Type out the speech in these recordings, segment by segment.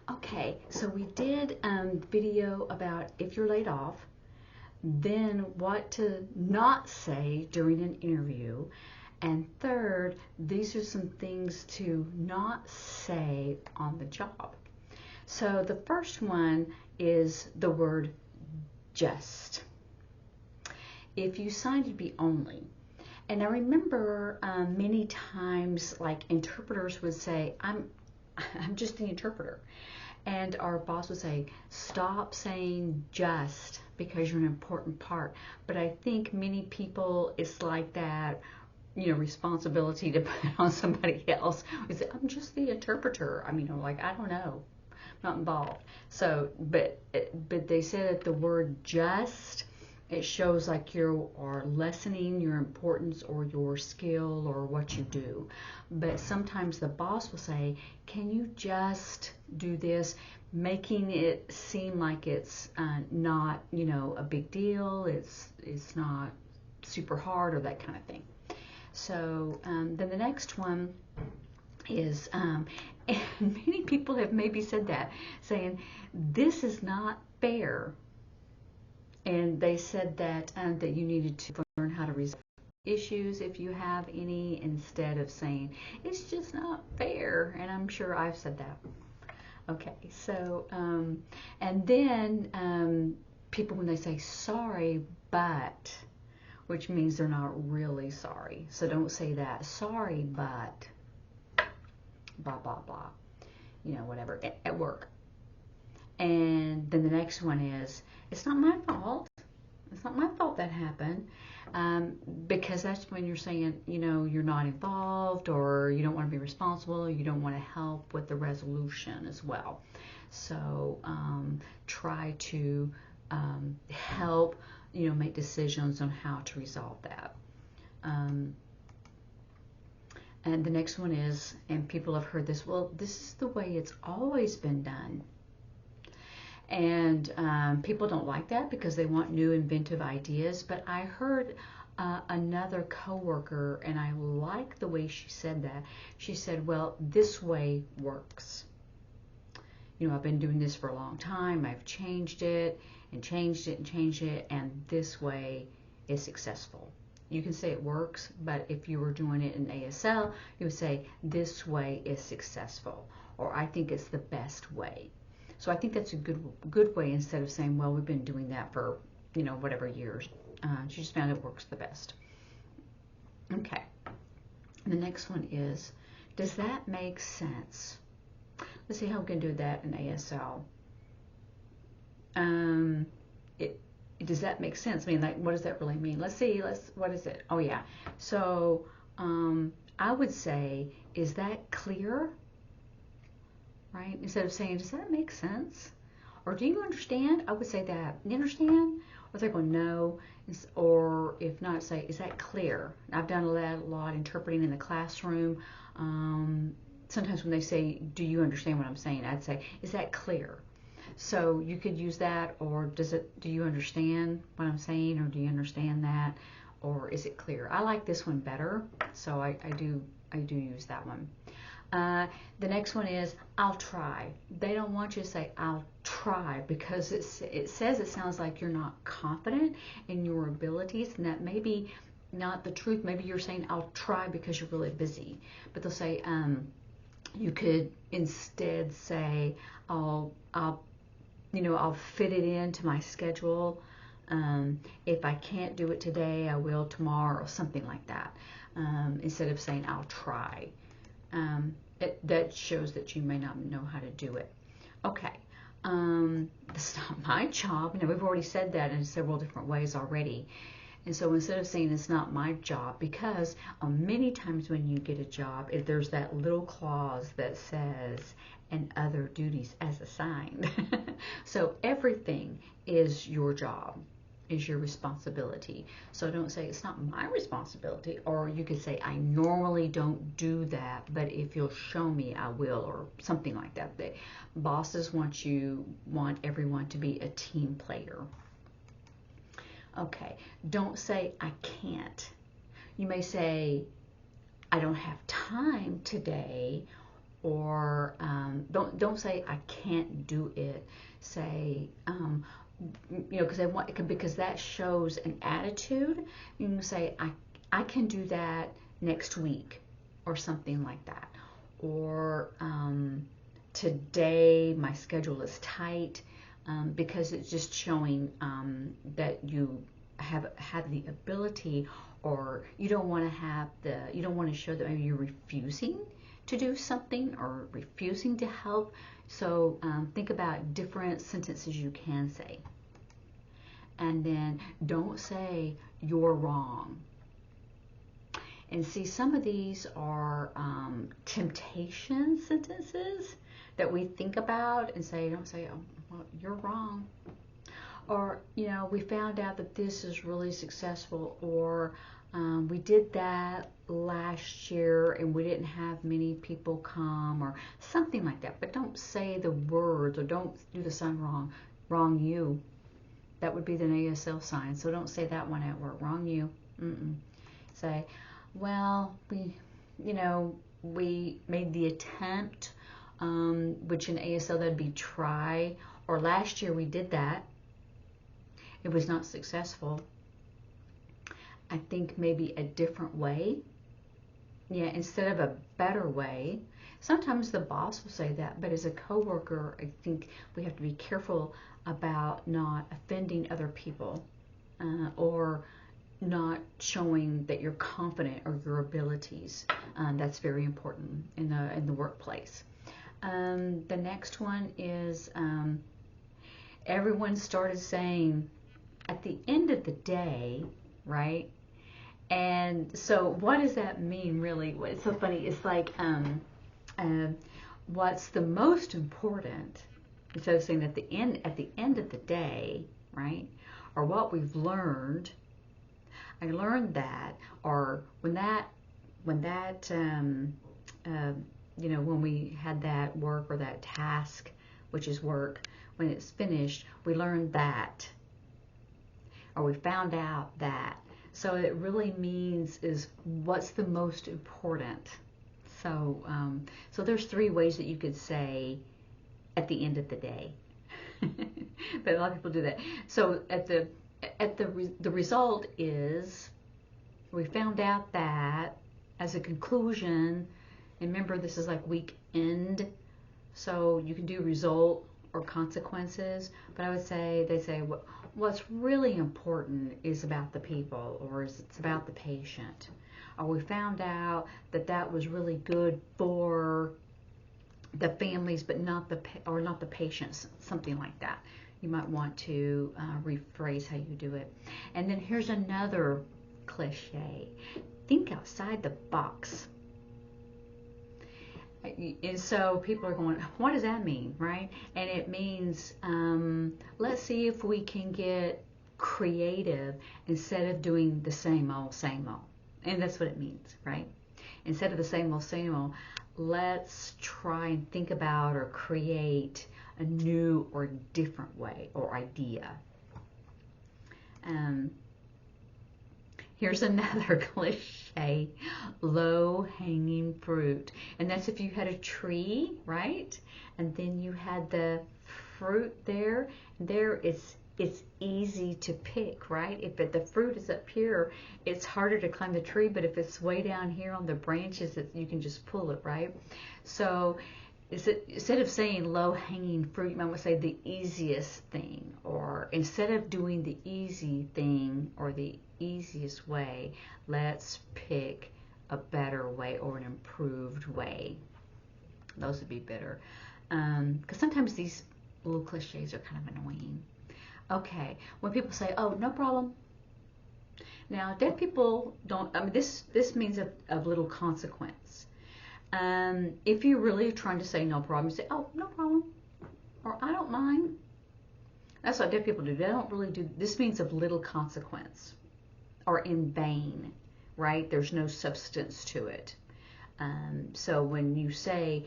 Okay, so we did video about if you're laid off, then what to not say during an interview, and third, these are some things to not say on the job. So the first one is the word just. If you sign to be only, and I remember many times like interpreters would say, I'm just the interpreter. And our boss would say, stop saying just because you're an important part. But I think many people, it's like that, responsibility to put on somebody else. We say, I'm just the interpreter. I mean, like, I don't know, not involved. So, but they said that the word just, it shows like you are lessening your importance or your skill or what you do. But sometimes the boss will say, can you just do this, making it seem like it's not, a big deal, it's not super hard or that kind of thing. So then the next one is, and many people have maybe said that, saying, this is not fair. And they said that that you needed to learn how to resolve issues if you have any, instead of saying it's just not fair. And I'm sure I've said that. Okay, so and then people, when they say sorry but, which means they're not really sorry. So don't say that. Sorry but blah blah blah. Whatever at work. And then the next one is, it's not my fault. It's not my fault that happened. Because that's when you're saying, you're not involved, or you don't want to be responsible, or you don't want to help with the resolution as well. So try to help, make decisions on how to resolve that. And the next one is, and people have heard this, well, this is the way it's always been done. And people don't like that because they want new inventive ideas. But I heard another coworker, and I like the way she said that. She said, well, this way works. I've been doing this for a long time. I've changed it and changed it and changed it, and this way is successful. You can say it works, but if you were doing it in ASL, you would say this way is successful, or I think it's the best way. So I think that's a good way, instead of saying, well, we've been doing that for, whatever years. She just found it works the best. Okay. The next one is, does that make sense? Let's see how we can do that in ASL. Does that make sense? I mean, like, what does that really mean? Let's see. What is it? Oh, yeah. So I would say, is that clear? Right? Instead of saying, does that make sense? Or do you understand? I would say that. You understand? Or they're going, no. Or if not, say, is that clear? I've done a lot interpreting in the classroom. Sometimes when they say, do you understand what I'm saying? I'd say, is that clear? So you could use that, or do you understand what I'm saying? Or do you understand that? Or is it clear? I like this one better. So I do use that one. The next one is, I'll try. They don't want you to say, I'll try, because it sounds like you're not confident in your abilities, and that may be not the truth. Maybe you're saying, I'll try because you're really busy. But they'll say, you could instead say, I'll fit it into my schedule. If I can't do it today, I will tomorrow, or something like that. Instead of saying, I'll try. That shows that you may not know how to do it. Okay, that's not my job. Now, we've already said that in several different ways already. And so instead of saying it's not my job, because many times when you get a job, there's that little clause that says, and other duties as assigned. So everything is your job, is your responsibility. So don't say it's not my responsibility, or you could say, I normally don't do that, but if you'll show me, I will, or something like that. The bosses want everyone to be a team player. Okay, don't say I can't. You may say, I don't have time today, or don't don't say I can't do it. Say, because that shows an attitude. You can say I can do that next week, or something like that. Or today my schedule is tight, because it's just showing that you have the ability, or you don't want to show that maybe you're refusing to do something or refusing to help. So think about different sentences you can say. And then don't say you're wrong. And see, some of these are temptation sentences that we think about and say, don't say, oh, well, you're wrong. Or, we found out that this is really successful, or we did that last year and we didn't have many people come, or something like that. But don't say the words, or don't do the sign wrong. Wrong you. That would be the ASL sign. So don't say that one at work. Wrong you. Say, well, we made the attempt, which in ASL that'd be try, or last year we did that. It was not successful. I think maybe a different way. Yeah, instead of a better way. Sometimes the boss will say that, but as a coworker, I think we have to be careful about not offending other people, or not showing that you're confident or your abilities. That's very important in the workplace. The next one is everyone started saying at the end of the day, right? And so what does that mean really? It's so funny. It's like what's the most important, instead of saying at the end of the day, right? Or what we've learned. I learned that, or when we had that work or that task, which is work, when it's finished, we learned that, or we found out that. So it really means is what's the most important. So so there's 3 ways that you could say at the end of the day. But a lot of people do that. So the result is we found out that, as a conclusion, and remember this is like week end, so you can do result or consequences, but I would say, they say what's really important is about the people, or it's about the patient, or we found out that that was really good for the families but not the patients, something like that. You might want to rephrase how you do it. And then here's another cliche. Think outside the box. And so people are going, what does that mean, right? And it means, let's see if we can get creative instead of doing the same old, same old. And that's what it means, right? Instead of the same old, let's try and think about or create a new or different way or idea. Here's another cliche, low-hanging fruit. And that's if you had a tree, right? And then you had the fruit there. It's easy to pick, right? If the fruit is up here, it's harder to climb the tree, but if it's way down here on the branches, you can just pull it, right? So instead of saying low-hanging fruit, you might want to say the easiest thing, or instead of doing the easy thing or the easiest way, let's pick a better way or an improved way. Those would be better, because sometimes these little cliches are kind of annoying. Okay, when people say, oh, no problem. Now, deaf people don't, this means of little consequence. If you're really trying to say no problem, you say, oh, no problem, or I don't mind. That's what deaf people do. They don't really do, this means of little consequence, or in vain, right? There's no substance to it. So when you say,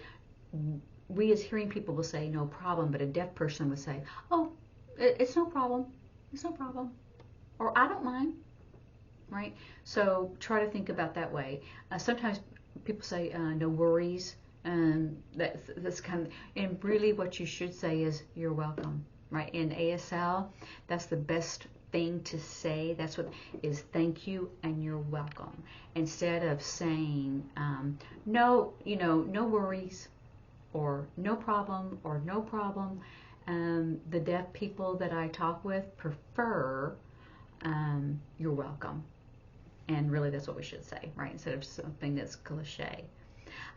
we as hearing people will say no problem, but a deaf person would say, oh, it's no problem, it's no problem, or I don't mind, right? So try to think about that way. Sometimes people say no worries, That's kind of, and really what you should say is you're welcome, right? In ASL, that's the best thing to say. That's what is thank you and you're welcome. Instead of saying no, no worries, or no problem, or no problem. The deaf people that I talk with prefer you're welcome. And really that's what we should say, right? Instead of something that's cliche.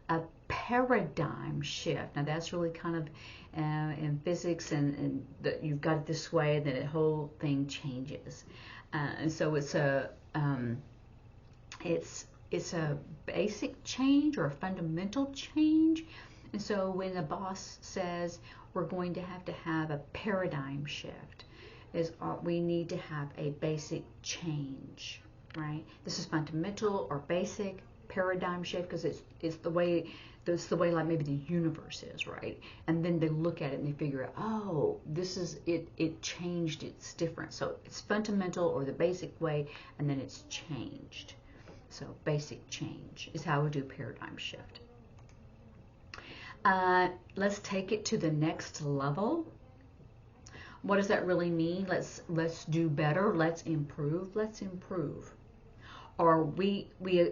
A paradigm shift. Now that's really kind of in physics, and that you've got it this way, then the whole thing changes. And so it's a basic change or a fundamental change. And so when the boss says we're going to have a paradigm shift, we need to have a basic change, right? This is fundamental or basic paradigm shift because it's the way like maybe the universe is, right? And then they look at it and they figure out, oh, this is it. It changed. It's different. So it's fundamental or the basic way, and then it's changed. So basic change is how we do paradigm shift. Let's take it to the next level. What does that really mean? Let's do better. Let's improve. Let's improve. Or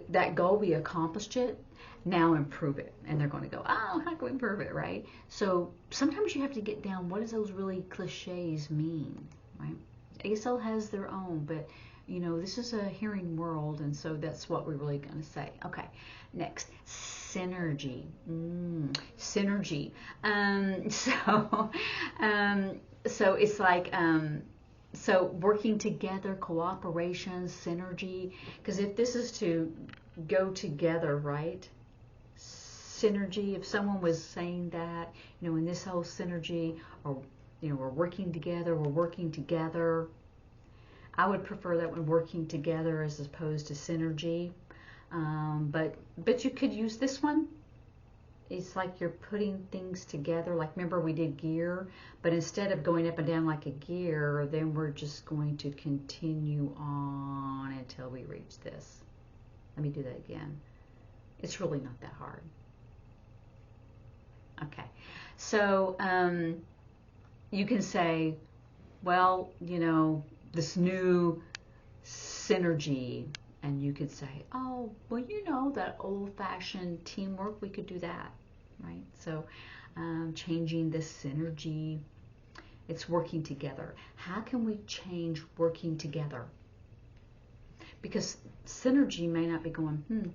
that goal, we accomplished it. Now improve it. And they're going to go, oh, how can we improve it, right? So sometimes you have to get down, what does those really cliches mean, right? ASL has their own, but this is a hearing world, and so that's what we're really going to say. Okay, next, synergy. Synergy. So it's like, so working together, cooperation, synergy. Because if this is to go together, right? Synergy, if someone was saying that, in this whole synergy, or, we're working together, I would prefer that one, working together, as opposed to synergy. But you could use this one. It's like you're putting things together. Like, remember we did gear, but instead of going up and down like a gear, then we're just going to continue on until we reach this. Let me do that again. It's really not that hard. Okay, so you can say, well, this new synergy, and you could say, oh, well, that old-fashioned teamwork, we could do that, right? So changing this synergy, it's working together. How can we change working together? Because synergy may not be going,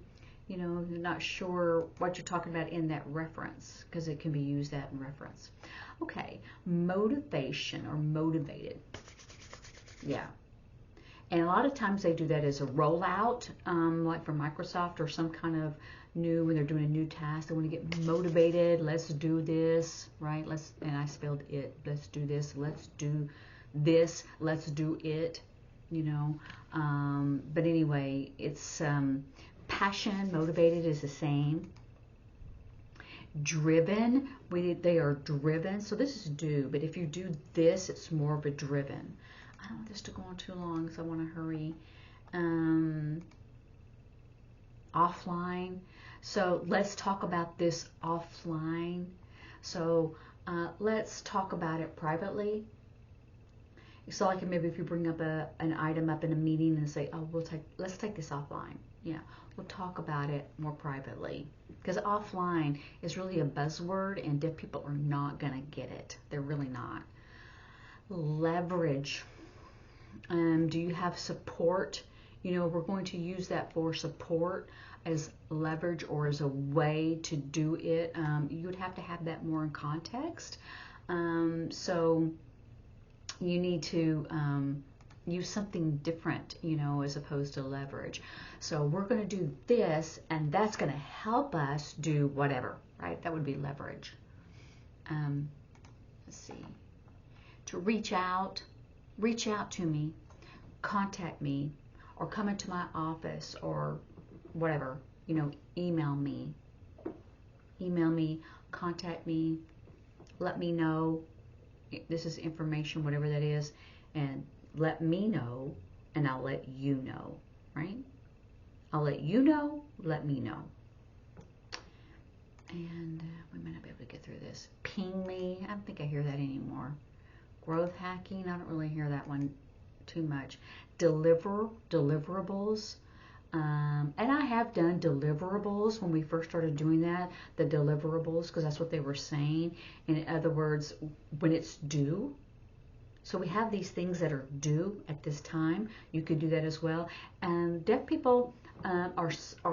you're not sure what you're talking about in that reference, because it can be used that in reference. Okay, motivation or motivated. Yeah. And a lot of times they do that as a rollout, like for Microsoft or some kind of when they're doing a new task, they want to get motivated. Let's do this, right? And I spelled it. Let's do this. Let's do this. Let's do it, But anyway, it's passion, motivated is the same. Driven, they are driven. So this is do, but if you do this, it's more of a driven. I don't want this to go on too long, so I want to hurry. Offline. So let's talk about this offline. So let's talk about it privately. So like maybe if you bring up an item up in a meeting and say, oh, let's take this offline. We'll talk about it more privately. Because offline is really a buzzword, and deaf people are not going to get it. They're really not. Leverage. Do you have support? We're going to use that for support as leverage or as a way to do it. You would have to have that more in context. So you need to use something different, as opposed to leverage. So we're going to do this, and that's going to help us do whatever, right? That would be leverage. Let's see. To reach out to me, contact me, or come into my office, or whatever, email me, contact me, let me know this is information, whatever that is, and let me know, and I'll let you know, right? I'll let you know, let me know. And we might not be able to get through this. Ping me. I don't think I hear that anymore. Growth hacking. I don't really hear that one too much. Deliverables. And I have done deliverables when we first started doing that, the deliverables, because that's what they were saying. In other words, when it's due. So we have these things that are due at this time. You could do that as well. And deaf people are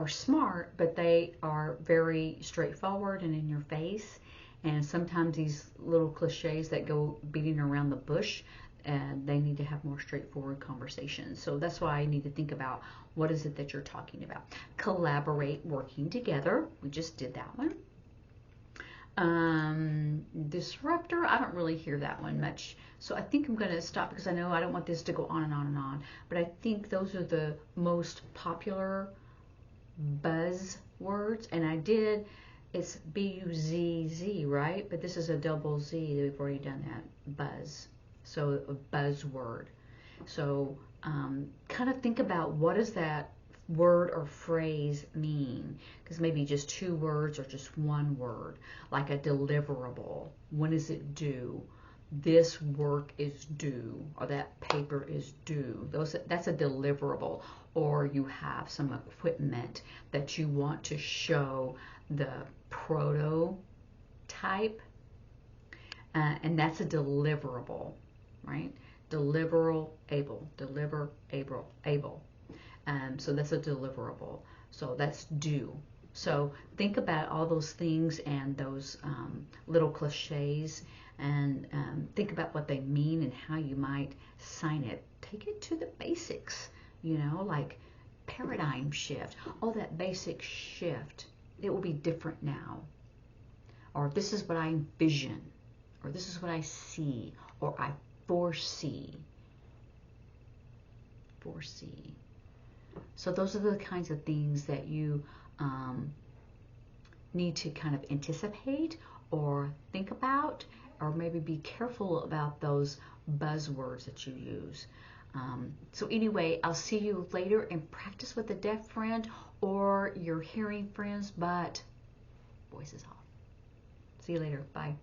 smart, but they are very straightforward and in your face. And sometimes these little cliches that go beating around the bush, and they need to have more straightforward conversations. So that's why I need to think about what is it that you're talking about. Collaborate, working together. We just did that one. Disruptor, I don't really hear that one much. So I think I'm going to stop because I know I don't want this to go on and on and on. But I think those are the most popular buzz words. And I did, it's B-U-Z-Z, right? But this is a double Z. We've already done that, buzz. So a buzzword. So kind of think about what does that word or phrase mean, because maybe just two words or just one word, like a deliverable. When is it due? This work is due, or that paper is due. That's a deliverable. Or you have some equipment that you want to show the prototype, and that's a deliverable, right? Deliverable, able. So that's a deliverable. So that's due. So think about all those things and those little cliches, and think about what they mean and how you might sign it. Take it to the basics, like paradigm shift. Oh, that basic shift. It will be different now. Or this is what I envision. Or this is what I see. Or I foresee. So those are the kinds of things that you need to kind of anticipate or think about, or maybe be careful about those buzzwords that you use. So anyway, I'll see you later and practice with a deaf friend or your hearing friends, but voice is off. See you later. Bye.